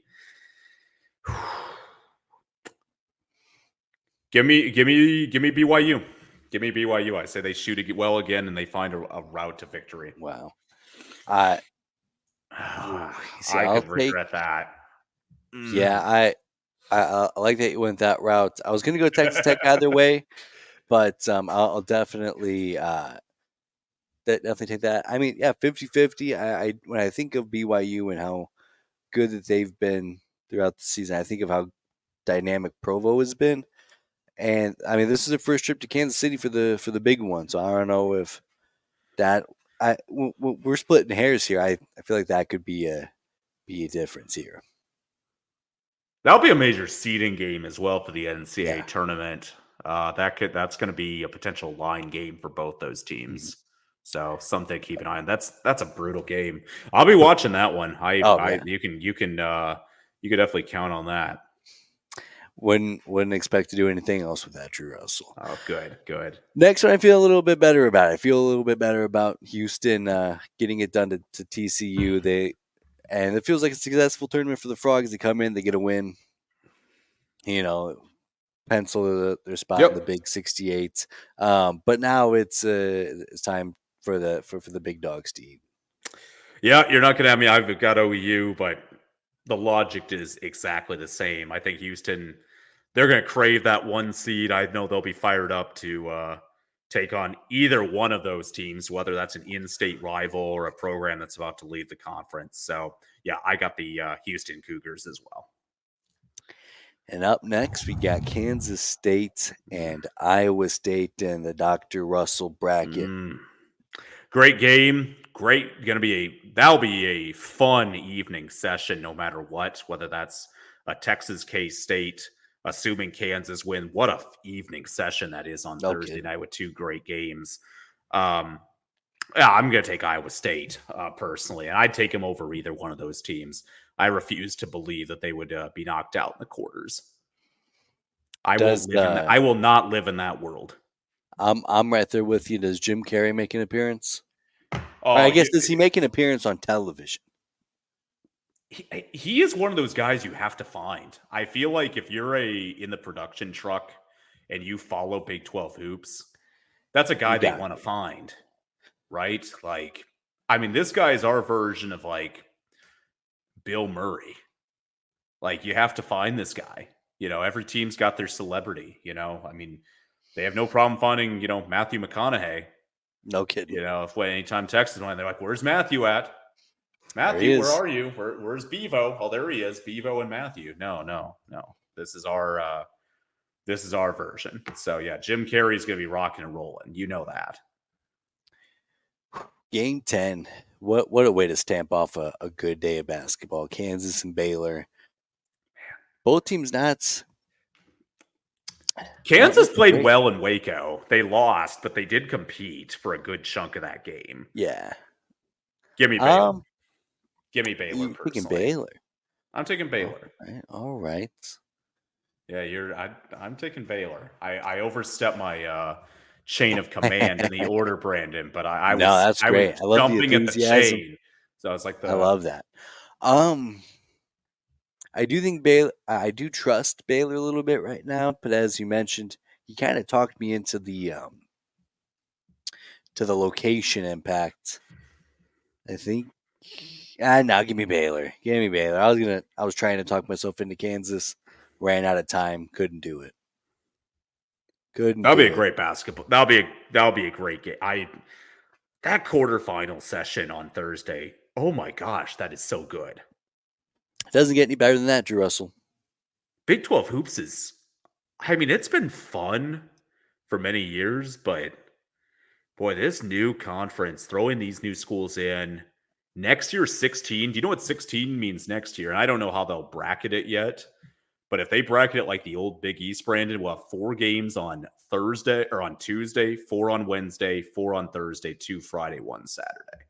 Give me BYU. Give me BYU. I say they shoot it well again and they find a route to victory. Wow. I could regret that. Yeah, I like that you went that route. I was going to go Texas Tech either way, but I'll definitely definitely take that. I mean, yeah, 50-50. I when I think of BYU and how good that they've been throughout the season, I think of how dynamic Provo has been. And I mean, this is the first trip to Kansas City for the big one. So I don't know if that we're splitting hairs here. I feel like that could be a difference here. That'll be a major seeding game as well for the NCAA tournament. That's going to be a potential line game for both those teams. Mm-hmm. So something to keep an eye on. That's a brutal game. I'll be watching that one. You can definitely count on that. Wouldn't expect to do anything else with that, Drew Russell. Oh, good. Next one, I feel a little bit better about. I feel a little bit better about Houston getting it done to TCU. And it feels like a successful tournament for the Frogs. They come in, they get a win. Pencil their spot in the Big 68. But now it's time for the big dogs to eat. Yeah, you're not going to have me. I've got OU, but the logic is exactly the same. I think Houston, they're going to crave that one seed. I know they'll be fired up to take on either one of those teams, whether that's an in-state rival or a program that's about to leave the conference. So, yeah, I got the Houston Cougars as well. And up next, we got Kansas State and Iowa State in the Dr. Russell bracket. Great game. That'll be a fun evening session no matter what, whether that's a Texas K-State, assuming Kansas win. What a evening session that is on Thursday night with two great games. I'm going to take Iowa State personally, and I'd take them over either one of those teams. I refuse to believe that they would be knocked out in the quarters. I will not live in that world. I'm right there with you. Does Jim Carrey make an appearance? I guess does he make an appearance on television? He is one of those guys you have to find. I feel like if you're in the production truck and you follow Big 12 hoops, that's a guy they want to find, right? Like, I mean, this guy is our version of like Bill Murray. Like, you have to find this guy. Every team's got their celebrity. I mean, they have no problem finding Matthew McConaughey. No kidding. If anytime Texas went, they're like, "Where's Matthew at? Matthew, where are you? Where's Bevo? Oh, there he is, Bevo and Matthew." No. This is our version. So yeah, Jim Carrey's gonna be rocking and rolling. You know that. Game 10. What a way to stamp off a good day of basketball. Kansas and Baylor. Both teams not. Kansas played well in Waco. They lost, but they did compete for a good chunk of that game. Yeah. Give me Baylor. Give me Baylor. You're taking Baylor. I'm taking Baylor. All right. Yeah, I'm taking Baylor. I overstepped my chain of command in the order, Brandon, but that's great. I was jumping at the chain. So I was like, I love that. I do think Baylor. I do trust Baylor a little bit right now, but as you mentioned, he kind of talked me into the location impact. I think. No, give me Baylor. Give me Baylor. I was trying to talk myself into Kansas. Ran out of time. Couldn't do it. That'll be a great basketball. That'll be a great game. That quarterfinal session on Thursday. Oh my gosh, that is so good. It doesn't get any better than that, Drew Russell. Big 12 hoops it's been fun for many years, but boy, this new conference, throwing these new schools in next year, 16. Do you know what 16 means next year? And I don't know how they'll bracket it yet, but if they bracket it like the old Big East, Brandon, we'll have 4 games on Thursday or on Tuesday, 4 on Wednesday, 4 on Thursday, 2 Friday, 1 Saturday.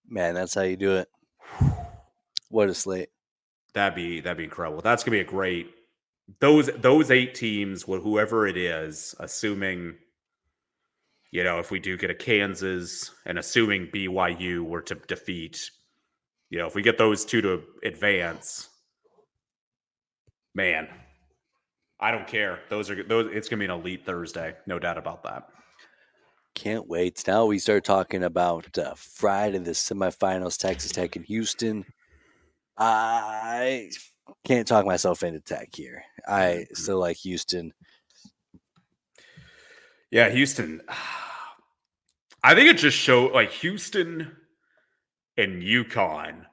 Man, that's how you do it. What a slate. That'd be incredible. That's gonna be a great those 8 teams, whoever it is, assuming if we do get a Kansas and assuming BYU were to defeat, if we get those 2 to advance, man, I don't care. Those. It's gonna be an elite Thursday, no doubt about that. Can't wait. Now we start talking about Friday, the semifinals, Texas Tech and Houston. I can't talk myself into Tech here. I still like Houston. Yeah, Houston. I think it just showed like Houston and UConn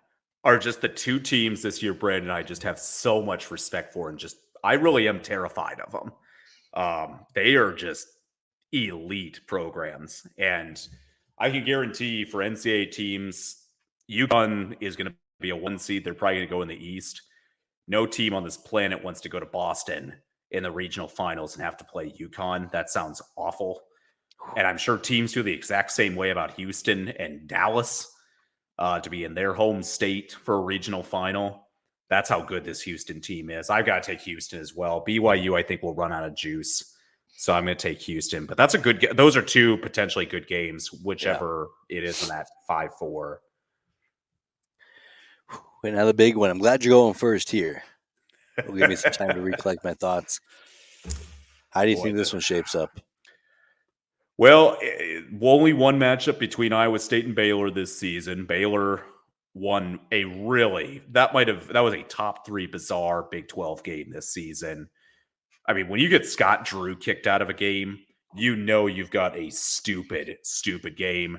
are just the 2 teams this year, Brandon, I just have so much respect for, and just I really am terrified of them. They are just elite programs, and I can guarantee for NCAA teams, UConn is going to be a 1 seed. They're probably going to go in the East. No team on this planet wants to go to Boston in the regional finals and have to play UConn. That sounds awful. And I'm sure teams feel the exact same way about Houston and Dallas to be in their home state for a regional final. That's how good this Houston team is. I've got to take Houston as well. BYU, I think, will run out of juice. So I'm going to take Houston. But that's a good – those are 2 potentially good games, whichever it is in that 5-4. Another big one. I'm glad you're going first here. It'll give me some time to recollect my thoughts. How do you think this one shapes up? Well, only one matchup between Iowa State and Baylor this season. Baylor won that was a top 3 bizarre Big 12 game this season. I mean, when you get Scott Drew kicked out of a game, you've got a stupid, stupid game.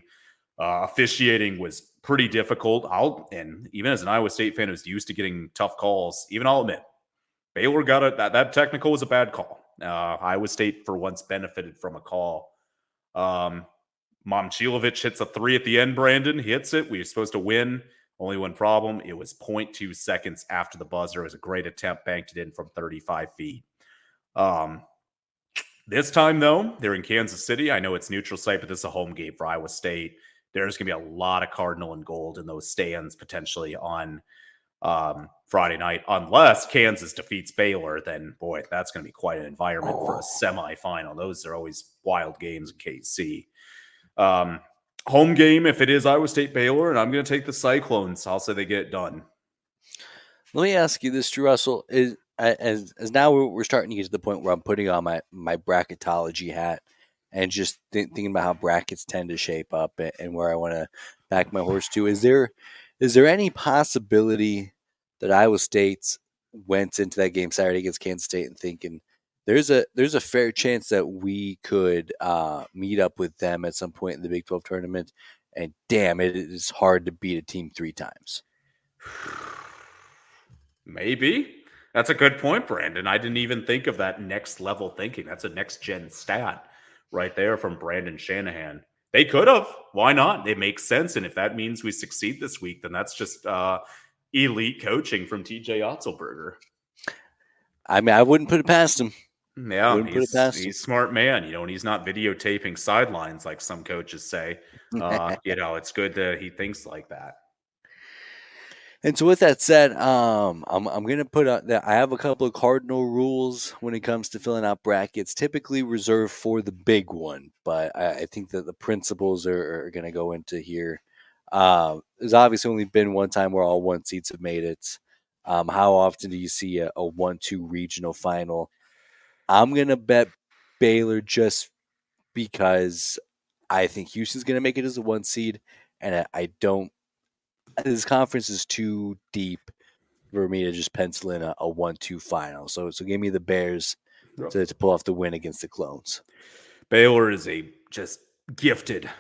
Officiating was pretty difficult. And even as an Iowa State fan who's used to getting tough calls, even I'll admit, Baylor got it. That technical was a bad call. Iowa State for once benefited from a call. Momcilovic hits a 3 at the end. Brandon hits it. We were supposed to win. Only one problem. It was 0.2 seconds after the buzzer. It was a great attempt. Banked it in from 35 feet. This time, though, they're in Kansas City. I know it's neutral site, but this is a home game for Iowa State. There's going to be a lot of Cardinal and gold in those stands potentially on Friday night. Unless Kansas defeats Baylor, then, boy, that's going to be quite an environment for a semifinal. Those are always wild games in KC. Home game, if it is Iowa State Baylor, and I'm going to take the Cyclones. I'll say they get it done. Let me ask you this, Drew Russell. As now we're starting to get to the point where I'm putting on my bracketology hat and just thinking about how brackets tend to shape up and where I want to back my horse to. Is there any possibility that Iowa State went into that game Saturday against Kansas State and thinking there's a fair chance that we could meet up with them at some point in the Big 12 tournament, and damn, it is hard to beat a team 3 times? Maybe. That's a good point, Brandon. I didn't even think of that next level thinking. That's a next gen stat right there from Brandon Shanahan. They could have. Why not? It makes sense. And if that means we succeed this week, then that's just elite coaching from TJ Otzelberger. I mean, I wouldn't put it past him. Yeah, he's a smart man, and he's not videotaping sidelines like some coaches say. It's good that he thinks like that. And so with that said, I'm going to put out that I have a couple of cardinal rules when it comes to filling out brackets, typically reserved for the big one, but I think that the principles are going to go into here. There's obviously only been one time where all 1 seeds have made it. How often do you see a 1-2 regional final? I'm going to bet Baylor just because I think Houston's going to make it as a 1 seed, and I don't. This conference is too deep for me to just pencil in a 1-2 final. So give me the Bears to pull off the win against the Clones. Baylor is a just gifted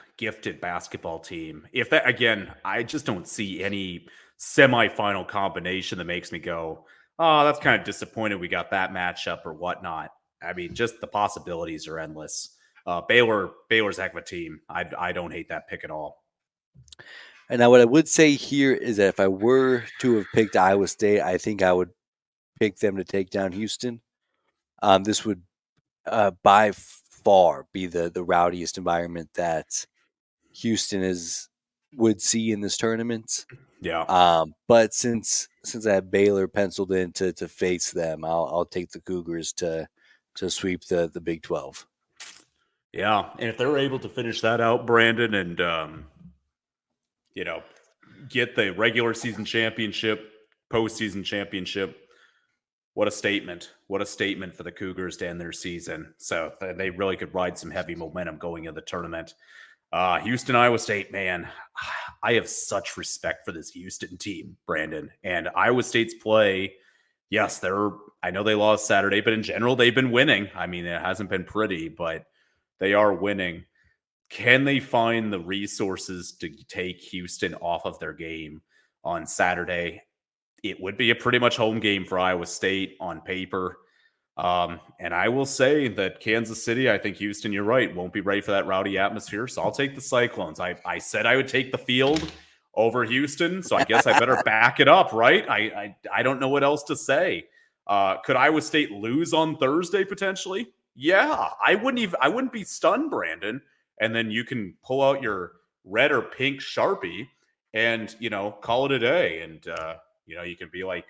basketball team. If that, again, I just don't see any semifinal combination that makes me go, oh, that's kind of disappointed we got that matchup or whatnot. I mean, just the possibilities are endless. Baylor's a heck of a team. I don't hate that pick at all. And now what I would say here is that if I were to have picked Iowa State, I think I would pick them to take down Houston. This would by far be the rowdiest environment that Houston would see in this tournament. Yeah. But since I have Baylor penciled in to face them, I'll take the Cougars to sweep the Big 12. Yeah, and if they're able to finish that out, Brandon, and get the regular season championship, postseason championship, what a statement! What a statement for the Cougars to end their season. So they really could ride some heavy momentum going into the tournament. Houston, Iowa State, man, I have such respect for this Houston team, Brandon, and Iowa State's play. Yes, I know they lost Saturday, but in general, they've been winning. I mean, it hasn't been pretty, but they are winning. Can they find the resources to take Houston off of their game on Saturday? It would be a pretty much home game for Iowa State on paper. And I will say that Kansas City, I think Houston, you're right, won't be ready for that rowdy atmosphere. So I'll take the Cyclones. I said I would take the field over Houston, so I guess I better back it up, right? I don't know what else to say. Could Iowa State lose on Thursday potentially? Yeah, I wouldn't be stunned, Brandon. And then you can pull out your red or pink Sharpie and call it a day. And you can be like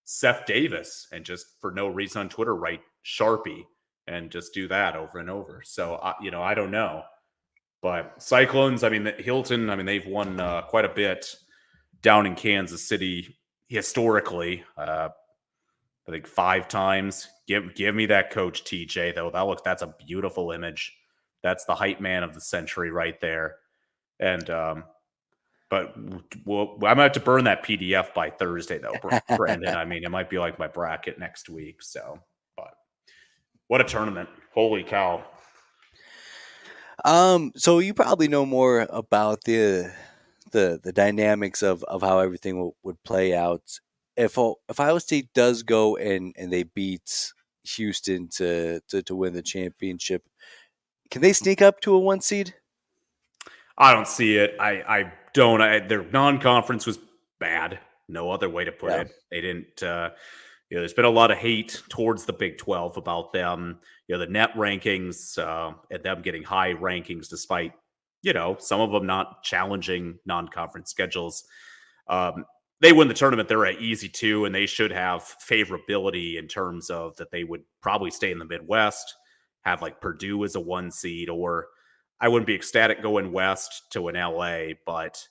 Seth Davis and just for no reason on Twitter write Sharpie and just do that over and over. So I don't know. But Cyclones, I mean, Hilton, I mean, they've won quite a bit down in Kansas City historically. I think 5 times. Give me that coach TJ though. That's a beautiful image. That's the hype man of the century right there. And but I'm gonna have to burn that PDF by Thursday though, Brandon. I mean, it might be like my bracket next week. So, but what a tournament! Holy cow! So you probably know more about the dynamics of how everything would play out if Iowa State does go and they beat Houston to win the championship. Can they sneak up to a 1 seed? I don't see it. I don't. Their non-conference was bad. No other way to put it. They didn't. There's been a lot of hate towards the Big 12 about them. The net rankings and them getting high rankings despite, some of them not challenging non-conference schedules. They win the tournament. They're at easy 2, and they should have favorability in terms of that they would probably stay in the Midwest, have like Purdue as a 1 seed, or I wouldn't be ecstatic going west to an LA, but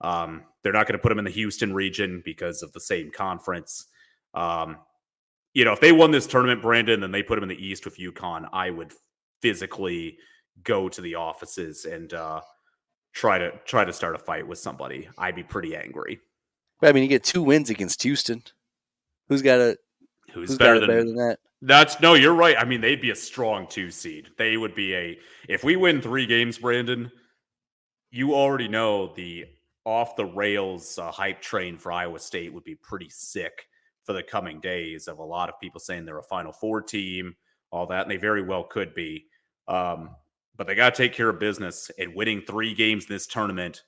they're not going to put them in the Houston region because of the same conference. If they won this tournament, Brandon, and they put them in the East with UConn, I would physically go to the offices and try to start a fight with somebody. I'd be pretty angry. But I mean, you get 2 wins against Houston. Who's better than that? No, you're right. I mean, they'd be a strong 2 seed. They would be if we win 3 games, Brandon, you already know the off the rails hype train for Iowa State would be pretty sick for the coming days of a lot of people saying they're a Final Four team, all that, and they very well could be. But they got to take care of business, and winning 3 games in this tournament,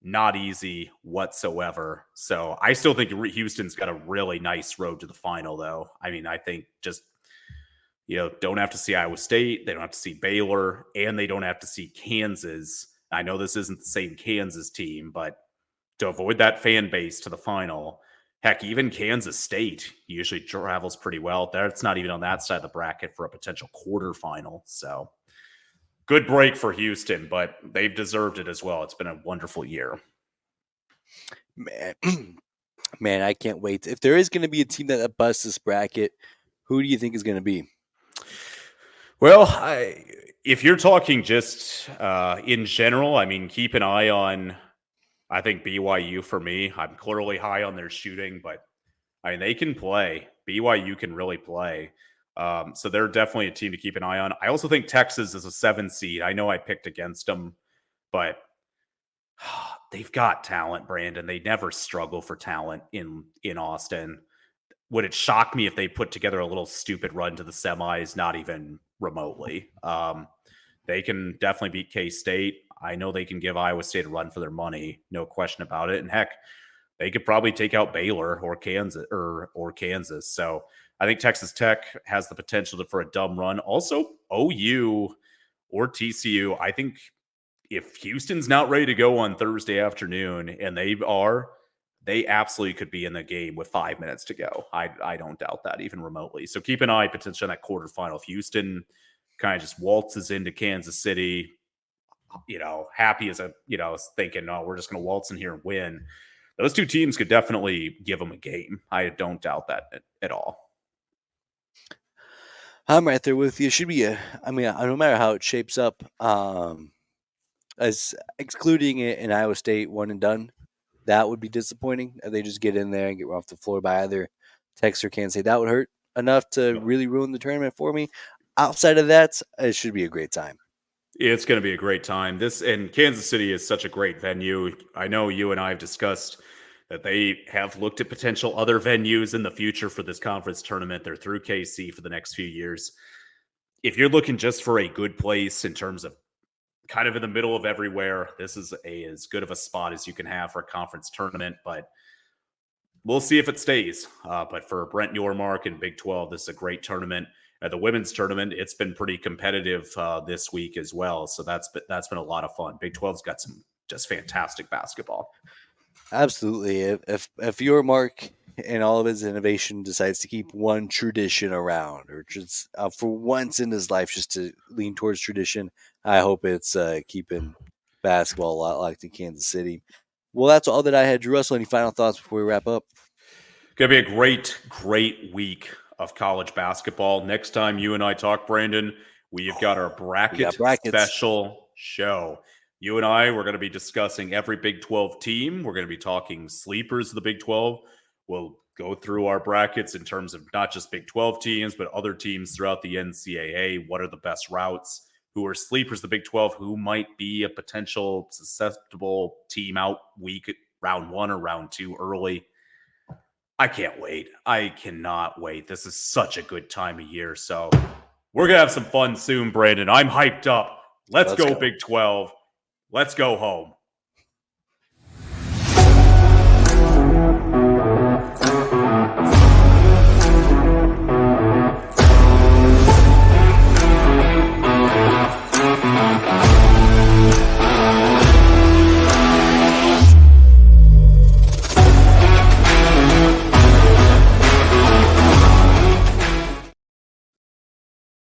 not easy whatsoever. So I still think Houston's got a really nice road to the final, though. I mean, I think just, don't have to see Iowa State. They don't have to see Baylor, and they don't have to see Kansas. I know this isn't the same Kansas team, but to avoid that fan base to the final, heck, even Kansas State usually travels pretty well. That's not even on that side of the bracket for a potential quarterfinal. So good break for Houston, but they've deserved it as well. It's been a wonderful year. Man, I can't wait. If there is going to be a team that busts this bracket, who do you think is going to be? Well, if you're talking just in general, I mean, keep an eye on, I think, BYU for me. I'm clearly high on their shooting, but I mean, they can play. BYU can really play. So they're definitely a team to keep an eye on. I also think Texas is a 7 seed. I know I picked against them, but they've got talent, Brandon. They never struggle for talent in Austin. would it shock me if they put together a little stupid run to the semis? Not even remotely. They can definitely beat K-State. I know they can give Iowa State a run for their money, no question about it. And heck, they could probably take out Baylor or Kansas or Kansas. So I think Texas Tech has the potential for a dumb run. Also, OU or TCU. I think if Houston's not ready to go on Thursday afternoon, and they absolutely could be in the game with 5 minutes to go. I don't doubt that even remotely. So keep an eye potentially on that quarterfinal. If Houston kind of just waltzes into Kansas City, happy as thinking, oh, we're just going to waltz in here and win. Those two teams could definitely give them a game. I don't doubt that at all. I'm right there with you. It should be no matter how it shapes up, as excluding an Iowa State one and done, that would be disappointing. They just get in there and get run off the floor by either Texas or Kansas State. That would hurt enough to really ruin the tournament for me. Outside of that, it should be a great time. It's going to be a great time. And Kansas City is such a great venue. I know you and I have discussed that they have looked at potential other venues in the future for this conference tournament. They're through KC for the next few years. If you're looking just for a good place in terms of kind of in the middle of everywhere, this is as good of a spot as you can have for a conference tournament, but we'll see if it stays. But for Brent Yormark and Big 12, this is a great tournament. The women's tournament, it's been pretty competitive this week as well. So that's been a lot of fun. Big 12's got some just fantastic basketball. Absolutely. If Yormark and all of his innovation decides to keep one tradition around, or just for once in his life just to lean towards tradition, I hope it's keeping basketball a lot like in Kansas City. Well, that's all that I had. Drew Russell, any final thoughts before we wrap up? Going to be a great week of college basketball. Next time you and I talk, Brandon, we've got our bracket special show. You and I, we're going to be discussing every Big 12 team. We're going to be talking sleepers of the Big 12. We'll go through our brackets in terms of not just Big 12 teams, but other teams throughout the NCAA. What are the best routes? Who are sleepers of the Big 12? Who might be a potential susceptible team out week, round 1 or round 2 early? I can't wait. I cannot wait. This is such a good time of year. So we're going to have some fun soon, Brandon. I'm hyped up. Let's go Big 12. Let's go home.